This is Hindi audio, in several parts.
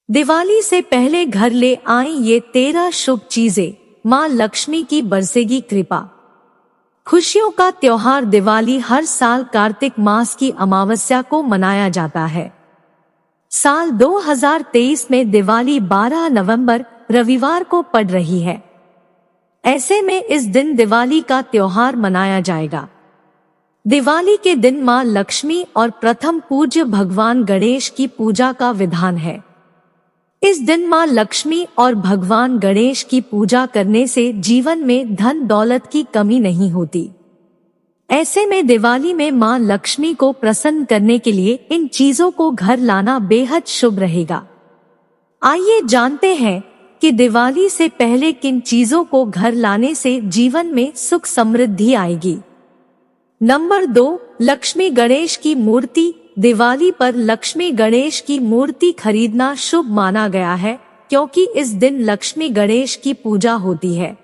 दिवाली से पहले घर ले आएं ये 13 शुभ चीजें, मां लक्ष्मी की बरसेगी कृपा। खुशियों का त्योहार दिवाली हर साल कार्तिक मास की अमावस्या को मनाया जाता है। साल 2023 में दिवाली 12 नवंबर रविवार को पड़ रही है। ऐसे में इस दिन दिवाली का त्योहार मनाया जाएगा। दिवाली के दिन मां लक्ष्मी और प्रथम पूज्य भगवान गणेश की पूजा का विधान है। इस दिन मां लक्ष्मी और भगवान गणेश की पूजा करने से जीवन में धन दौलत की कमी नहीं होती। ऐसे में दिवाली में मां लक्ष्मी को प्रसन्न करने के लिए इन चीजों को घर लाना बेहद शुभ रहेगा। आइए जानते हैं कि दिवाली से पहले किन चीजों को घर लाने से जीवन में सुख समृद्धि आएगी। नंबर 2, लक्ष्मी गणेश की मूर्ति। दिवाली पर लक्ष्मी गणेश की मूर्ति खरीदना शुभ माना गया है, क्योंकि इस दिन लक्ष्मी गणेश की पूजा होती है।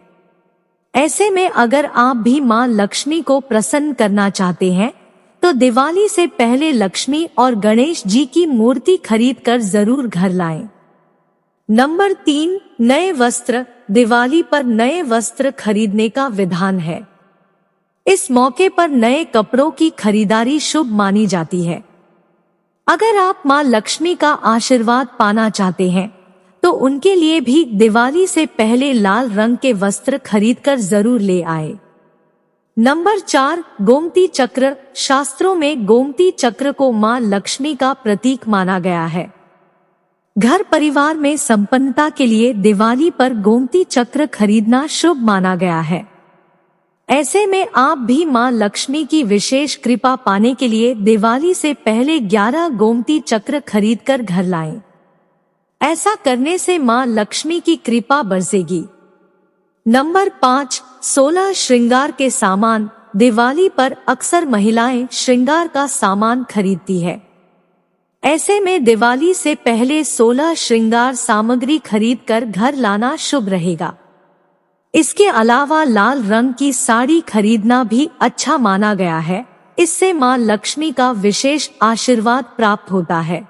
ऐसे में अगर आप भी मां लक्ष्मी को प्रसन्न करना चाहते हैं तो दिवाली से पहले लक्ष्मी और गणेश जी की मूर्ति खरीदकर जरूर घर लाएं। नंबर 3, नए वस्त्र। दिवाली पर नए वस्त्र खरीदने का विधान है। इस मौके पर नए कपड़ों की खरीदारी शुभ मानी जाती है। अगर आप मां लक्ष्मी का आशीर्वाद पाना चाहते हैं तो उनके लिए भी दिवाली से पहले लाल रंग के वस्त्र खरीदकर जरूर ले आए। नंबर 4, गोमती चक्र। शास्त्रों में गोमती चक्र को मां लक्ष्मी का प्रतीक माना गया है। घर परिवार में संपन्नता के लिए दिवाली पर गोमती चक्र खरीदना शुभ माना गया है। ऐसे में आप भी मां लक्ष्मी की विशेष कृपा पाने के लिए दिवाली से पहले 11 गोमती चक्र खरीदकर घर लाएं। ऐसा करने से मां लक्ष्मी की कृपा बरसेगी। नंबर 5, 16 श्रृंगार के सामान। दिवाली पर अक्सर महिलाएं श्रृंगार का सामान खरीदती है। ऐसे में दिवाली से पहले 16 श्रृंगार सामग्री खरीदकर घर लाना शुभ रहेगा। इसके अलावा लाल रंग की साड़ी खरीदना भी अच्छा माना गया है। इससे मां लक्ष्मी का विशेष आशीर्वाद प्राप्त होता है।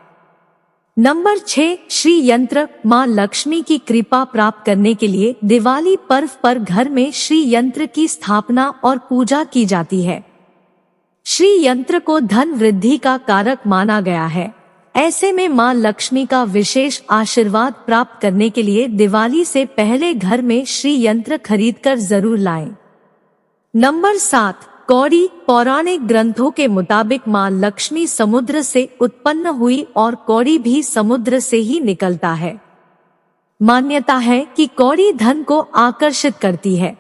नंबर 6, श्री यंत्र। मां लक्ष्मी की कृपा प्राप्त करने के लिए दिवाली पर्व पर घर में श्री यंत्र की स्थापना और पूजा की जाती है। श्री यंत्र को धन वृद्धि का कारक माना गया है। ऐसे में मां लक्ष्मी का विशेष आशीर्वाद प्राप्त करने के लिए दिवाली से पहले घर में श्री यंत्र खरीदकर जरूर लाएं। नंबर 7, कौड़ी। पौराणिक ग्रंथों के मुताबिक मां लक्ष्मी समुद्र से उत्पन्न हुई और कौड़ी भी समुद्र से ही निकलता है। मान्यता है कि कौड़ी धन को आकर्षित करती है।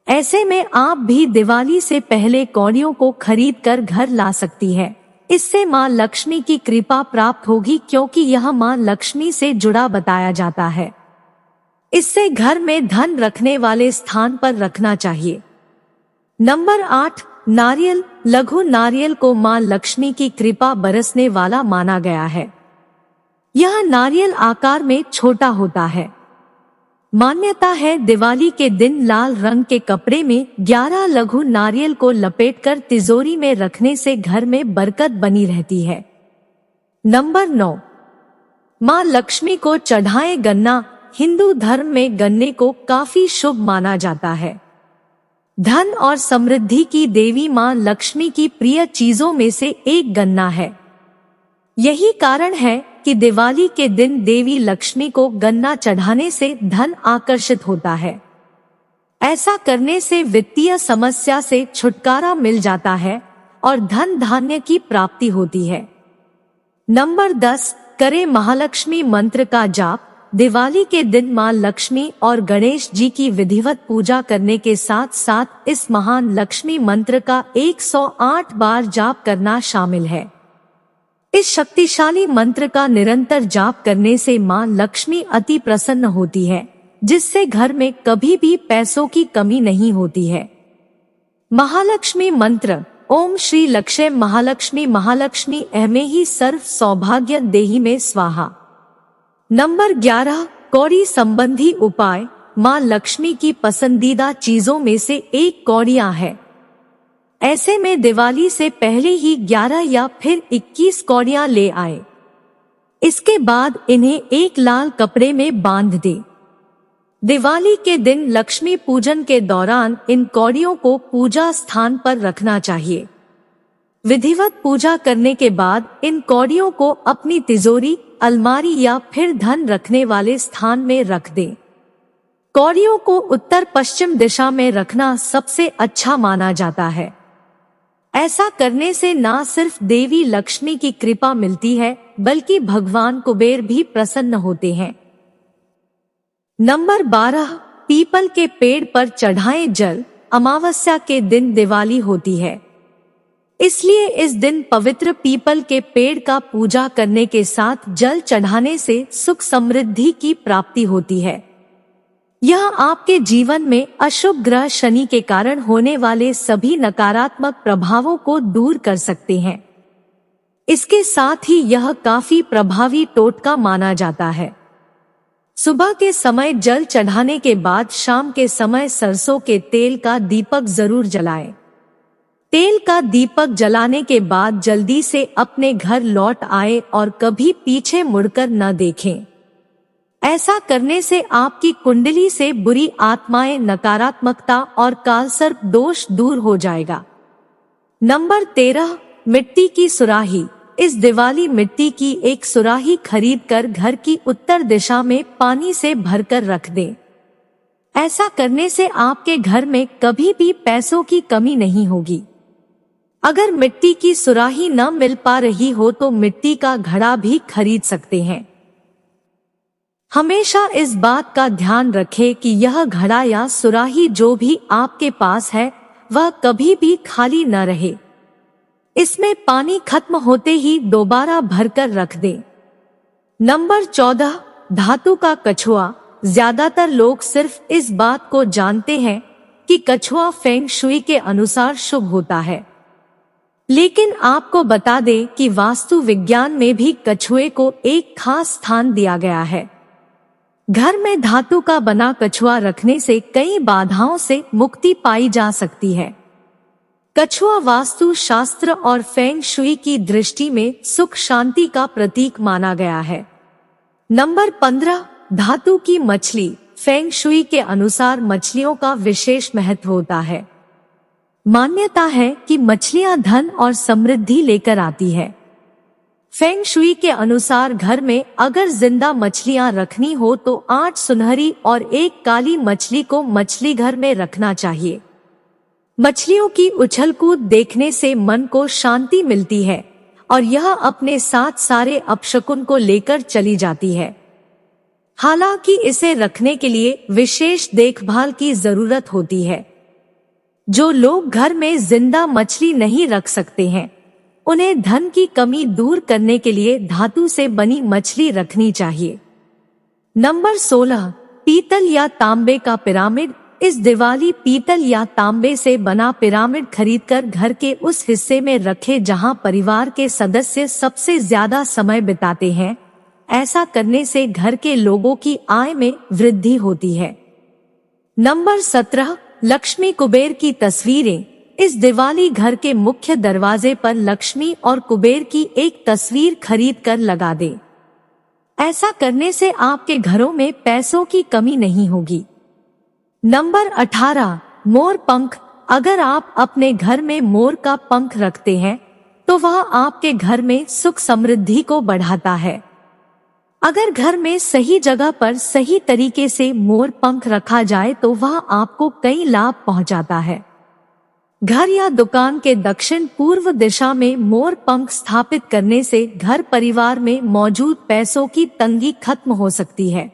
ऐसे में आप भी दिवाली से पहले कौड़ियों को खरीदकर घर ला सकती है। इससे मां लक्ष्मी की कृपा प्राप्त होगी, क्योंकि यह मां लक्ष्मी से जुड़ा बताया जाता है। इससे घर में धन रखने वाले स्थान पर रखना चाहिए। नंबर 8, नारियल। लघु नारियल को मां लक्ष्मी की कृपा बरसने वाला माना गया है। यह नारियल आकार में छोटा होता है। मान्यता है दिवाली के दिन लाल रंग के कपड़े में 11 लघु नारियल को लपेटकर तिजोरी में रखने से घर में बरकत बनी रहती है। नंबर 9, मां लक्ष्मी को चढ़ाए गन्ना। हिंदू धर्म में गन्ने को काफी शुभ माना जाता है। धन और समृद्धि की देवी मां लक्ष्मी की प्रिय चीजों में से एक गन्ना है। यही कारण है कि दिवाली के दिन देवी लक्ष्मी को गन्ना चढ़ाने से धन आकर्षित होता है। ऐसा करने से वित्तीय समस्या से छुटकारा मिल जाता है और धन धान्य की प्राप्ति होती है। नंबर 10, करें महालक्ष्मी मंत्र का जाप। दिवाली के दिन मां लक्ष्मी और गणेश जी की विधिवत पूजा करने के साथ साथ इस महान लक्ष्मी मंत्र का 108 बार जाप करना शामिल है। इस शक्तिशाली मंत्र का निरंतर जाप करने से मां लक्ष्मी अति प्रसन्न होती है, जिससे घर में कभी भी पैसों की कमी नहीं होती है। महालक्ष्मी मंत्र। ओम श्री लक्ष्य महालक्ष्मी महालक्ष्मी ऐमे ही सर्व सौभाग्य देहि में स्वाहा। नंबर 11, कौड़ी संबंधी उपाय। मां लक्ष्मी की पसंदीदा चीजों में से एक कौड़ियां है। ऐसे में दिवाली से पहले ही 11 या फिर 21 कौड़ियां ले आए। इसके बाद इन्हें एक लाल कपड़े में बांध दे। दिवाली के दिन लक्ष्मी पूजन के दौरान इन कौड़ियों को पूजा स्थान पर रखना चाहिए। विधिवत पूजा करने के बाद इन कौड़ियों को अपनी तिजोरी, अलमारी या फिर धन रखने वाले स्थान में रख दें। कौड़ियों को उत्तर पश्चिम दिशा में रखना सबसे अच्छा माना जाता है। ऐसा करने से न सिर्फ देवी लक्ष्मी की कृपा मिलती है, बल्कि भगवान कुबेर भी प्रसन्न होते हैं। नंबर 12, पीपल के पेड़ पर चढ़ाएं जल। अमावस्या के दिन दिवाली होती है, इसलिए इस दिन पवित्र पीपल के पेड़ का पूजा करने के साथ जल चढ़ाने से सुख समृद्धि की प्राप्ति होती है। यह आपके जीवन में अशुभ ग्रह शनि के कारण होने वाले सभी नकारात्मक प्रभावों को दूर कर सकते हैं। इसके साथ ही यह काफी प्रभावी टोटका माना जाता है। सुबह के समय जल चढ़ाने के बाद शाम के समय सरसों के तेल का दीपक जरूर जलाएं। तेल का दीपक जलाने के बाद जल्दी से अपने घर लौट आए और कभी पीछे मुड़कर न देखें। ऐसा करने से आपकी कुंडली से बुरी आत्माएं, नकारात्मकता और कालसर्प दोष दूर हो जाएगा। नंबर 13, मिट्टी की सुराही। इस दिवाली मिट्टी की एक सुराही खरीदकर घर की उत्तर दिशा में पानी से भरकर रख दें। ऐसा करने से आपके घर में कभी भी पैसों की कमी नहीं होगी। अगर मिट्टी की सुराही न मिल पा रही हो तो मिट्टी का घड़ा भी खरीद सकते हैं। हमेशा इस बात का ध्यान रखें कि यह घड़ा या सुराही जो भी आपके पास है वह कभी भी खाली न रहे। इसमें पानी खत्म होते ही दोबारा भरकर रख दें। नंबर 14, धातु का कछुआ। ज्यादातर लोग सिर्फ इस बात को जानते हैं कि कछुआ फेंग शुई के अनुसार शुभ होता है, लेकिन आपको बता दें कि वास्तु विज्ञान में भी कछुए को एक खास स्थान दिया गया है। घर में धातु का बना कछुआ रखने से कई बाधाओं से मुक्ति पाई जा सकती है। कछुआ वास्तु शास्त्र और फेंग शुई की दृष्टि में सुख शांति का प्रतीक माना गया है। नंबर 15, धातु की मछली। फेंग शुई के अनुसार मछलियों का विशेष महत्व होता है। मान्यता है कि मछलियां धन और समृद्धि लेकर आती है। फेंग शुई के अनुसार घर में अगर जिंदा मछलियां रखनी हो तो 8 सुनहरी और 1 काली मछली को मछली घर में रखना चाहिए। मछलियों की उछलकूद देखने से मन को शांति मिलती है और यह अपने साथ सारे अपशकुन को लेकर चली जाती है। हालांकि इसे रखने के लिए विशेष देखभाल की जरूरत होती है। जो लोग घर में जिंदा मछली नहीं रख सकते हैं, उन्हें धन की कमी दूर करने के लिए धातु से बनी मछली रखनी चाहिए। नंबर 16, पीतल या तांबे का पिरामिड। इस दिवाली पीतल या तांबे से बना पिरामिड खरीदकर घर के उस हिस्से में रखें जहां परिवार के सदस्य सबसे ज्यादा समय बिताते हैं। ऐसा करने से घर के लोगों की आय में वृद्धि होती है। नंबर 17, लक्ष्मी कुबेर की तस्वीरें। इस दिवाली घर के मुख्य दरवाजे पर लक्ष्मी और कुबेर की एक तस्वीर खरीद कर लगा दें। ऐसा करने से आपके घरों में पैसों की कमी नहीं होगी। नंबर 18, मोर पंख। अगर आप अपने घर में मोर का पंख रखते हैं तो वह आपके घर में सुख समृद्धि को बढ़ाता है। अगर घर में सही जगह पर सही तरीके से मोर पंख रखा जाए तो वह आपको कई लाभ पहुंचाता है। घर या दुकान के दक्षिण पूर्व दिशा में मोर पंख स्थापित करने से घर परिवार में मौजूद पैसों की तंगी खत्म हो सकती है।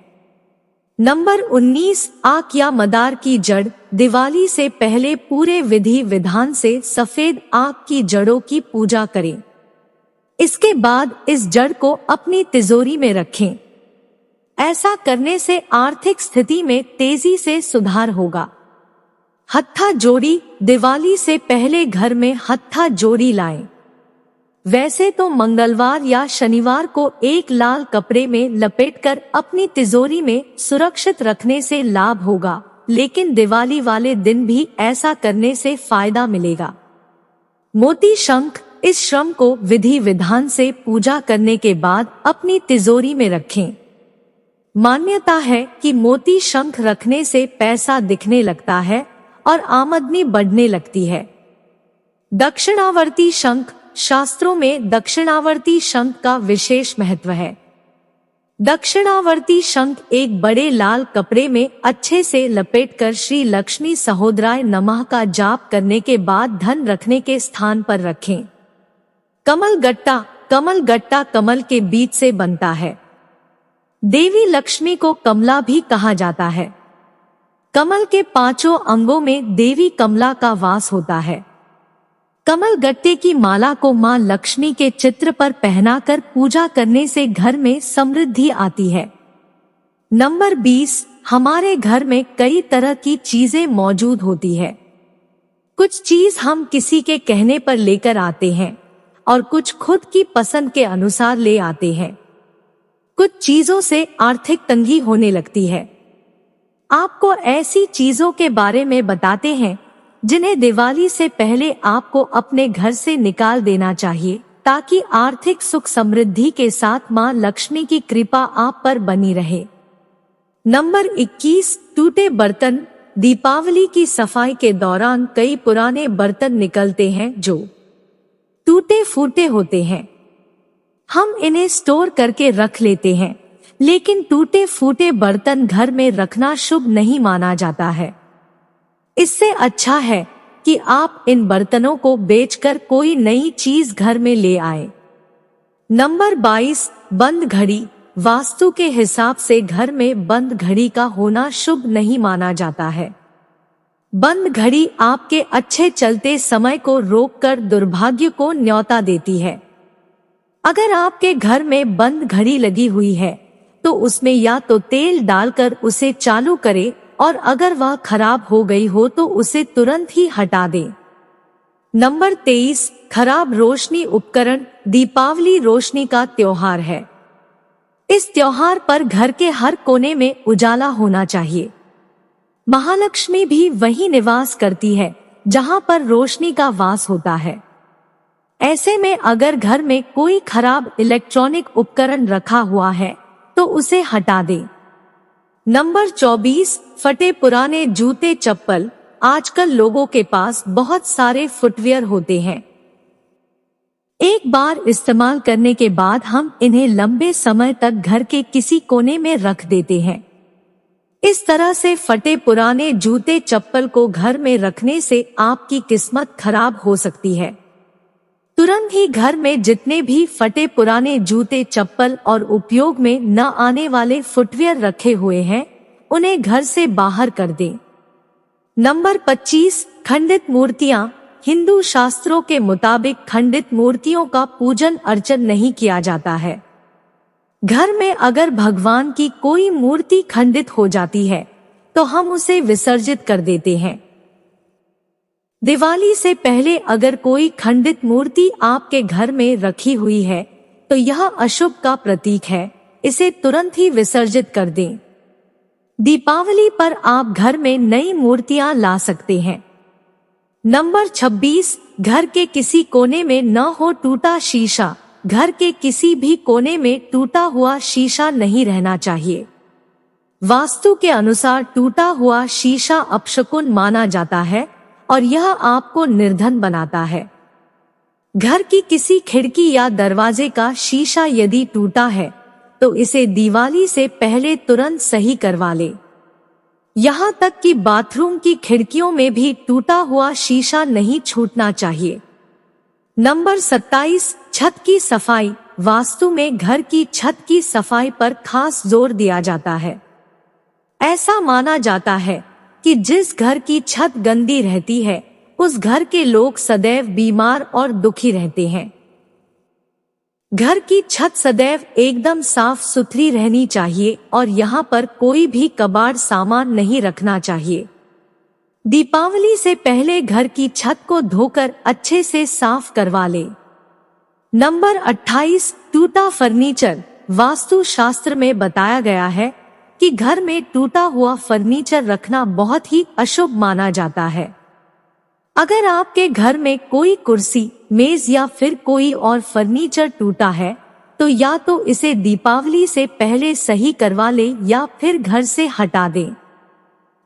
नंबर 19, आक या मदार की जड़। दिवाली से पहले पूरे विधि विधान से सफेद आक की जड़ों की पूजा करें। इसके बाद इस जड़ को अपनी तिजोरी में रखें। ऐसा करने से आर्थिक स्थिति में तेजी से सुधार होगा। हत्था जोड़ी। दिवाली से पहले घर में हत्था जोड़ी लाएं। वैसे तो मंगलवार या शनिवार को एक लाल कपड़े में लपेटकर अपनी तिजोरी में सुरक्षित रखने से लाभ होगा, लेकिन दिवाली वाले दिन भी ऐसा करने से फायदा मिलेगा। मोती शंख। इस श्रम को विधि विधान से पूजा करने के बाद अपनी तिजोरी में रखें। मान्यता है कि मोती शंख रखने से पैसा दिखने लगता है और आमदनी बढ़ने लगती है। दक्षिणावर्ती शंख, शास्त्रों में दक्षिणावर्ती शंख का विशेष महत्व है। दक्षिणावर्ती शंख एक बड़े लाल कपड़े में अच्छे से लपेटकर श्री लक्ष्मी सहोदराय नमः का जाप करने के बाद धन रखने के स्थान पर रखें। कमल गट्टा कमल के बीज से बनता है। देवी लक्ष्मी को कमला भी कहा जाता है। कमल के 5 अंगों में देवी कमला का वास होता है। कमल गट्टे की माला को मां लक्ष्मी के चित्र पर पहनाकर पूजा करने से घर में समृद्धि आती है। नंबर 20, हमारे घर में कई तरह की चीजें मौजूद होती है। कुछ चीज हम किसी के कहने पर लेकर आते हैं और कुछ खुद की पसंद के अनुसार ले आते हैं। कुछ चीजों से आर्थिक तंगी होने लगती है। आपको ऐसी चीजों के बारे में बताते हैं जिन्हें दिवाली से पहले आपको अपने घर से निकाल देना चाहिए, ताकि आर्थिक सुख समृद्धि के साथ मां लक्ष्मी की कृपा आप पर बनी रहे। नंबर 21, टूटे बर्तन। दीपावली की सफाई के दौरान कई पुराने बर्तन निकलते हैं जो टूटे फूटे होते हैं। हम इन्हें स्टोर करके रख लेते हैं, लेकिन टूटे फूटे बर्तन घर में रखना शुभ नहीं माना जाता है। इससे अच्छा है कि आप इन बर्तनों को बेचकर कोई नई चीज घर में ले आए। नंबर 22, बंद घड़ी। वास्तु के हिसाब से घर में बंद घड़ी का होना शुभ नहीं माना जाता है। बंद घड़ी आपके अच्छे चलते समय को रोककर दुर्भाग्य को न्योता देती है। अगर आपके घर में बंद घड़ी लगी हुई है तो उसमें या तो तेल डालकर उसे चालू करें, और अगर वह खराब हो गई हो तो उसे तुरंत ही हटा दें। नंबर 23, खराब रोशनी उपकरण। दीपावली रोशनी का त्योहार है। इस त्योहार पर घर के हर कोने में उजाला होना चाहिए। महालक्ष्मी भी वही निवास करती है जहां पर रोशनी का वास होता है। ऐसे में अगर घर में कोई खराब इलेक्ट्रॉनिक उपकरण रखा हुआ है तो उसे हटा दें। नंबर 24, फटे पुराने जूते चप्पल। आजकल लोगों के पास बहुत सारे फुटवियर होते हैं। एक बार इस्तेमाल करने के बाद हम इन्हें लंबे समय तक घर के किसी कोने में रख देते हैं। इस तरह से फटे पुराने जूते चप्पल को घर में रखने से आपकी किस्मत खराब हो सकती है। तुरंत ही घर में जितने भी फटे पुराने जूते चप्पल और उपयोग में न आने वाले फुटवियर रखे हुए हैं उन्हें घर से बाहर कर दें। नंबर 25, खंडित मूर्तियां। हिंदू शास्त्रों के मुताबिक खंडित मूर्तियों का पूजन अर्चन नहीं किया जाता है। घर में अगर भगवान की कोई मूर्ति खंडित हो जाती है तो हम उसे विसर्जित कर देते हैं। दिवाली से पहले अगर कोई खंडित मूर्ति आपके घर में रखी हुई है तो यह अशुभ का प्रतीक है, इसे तुरंत ही विसर्जित कर दें। दीपावली पर आप घर में नई मूर्तियां ला सकते हैं। नंबर 26, घर के किसी कोने में न हो टूटा शीशा। घर के किसी भी कोने में टूटा हुआ शीशा नहीं रहना चाहिए। वास्तु के अनुसार टूटा हुआ शीशा अपशकुन माना जाता है और यह आपको निर्धन बनाता है। घर की किसी खिड़की या दरवाजे का शीशा यदि टूटा है तो इसे दिवाली से पहले तुरंत सही करवा ले। यहाँ तक कि बाथरूम की खिड़कियों में भी टूटा हुआ शीशा नहीं छूटना चाहिए। नंबर 27, छत की सफाई। वास्तु में घर की छत की सफाई पर खास जोर दिया जाता है। ऐसा माना जाता है कि जिस घर की छत गंदी रहती है उस घर के लोग सदैव बीमार और दुखी रहते हैं। घर की छत सदैव एकदम साफ सुथरी रहनी चाहिए और यहाँ पर कोई भी कबाड़ सामान नहीं रखना चाहिए। दीपावली से पहले घर की छत को धोकर अच्छे से साफ करवा ले। नंबर 28, टूटा फर्नीचर। वास्तु शास्त्र में बताया गया है कि घर में टूटा हुआ फर्नीचर रखना बहुत ही अशुभ माना जाता है। अगर आपके घर में कोई कुर्सी, मेज या फिर कोई और फर्नीचर टूटा है तो या तो इसे दीपावली से पहले सही करवा ले या फिर घर से हटा दें।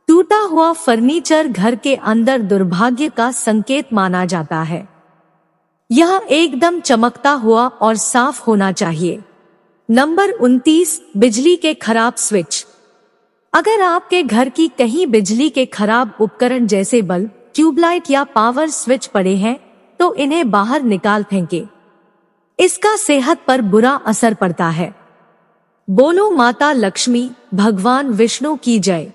टूटा हुआ फर्नीचर घर के अंदर दुर्भाग्य का संकेत माना जाता है। यह एकदम चमकता हुआ और साफ होना चाहिए। नंबर 29, बिजली के खराब स्विच। अगर आपके घर की कहीं बिजली के खराब उपकरण जैसे बल्ब, ट्यूबलाइट या पावर स्विच पड़े हैं तो इन्हें बाहर निकाल फेंके। इसका सेहत पर बुरा असर पड़ता है। बोलो माता लक्ष्मी, भगवान विष्णु की जय।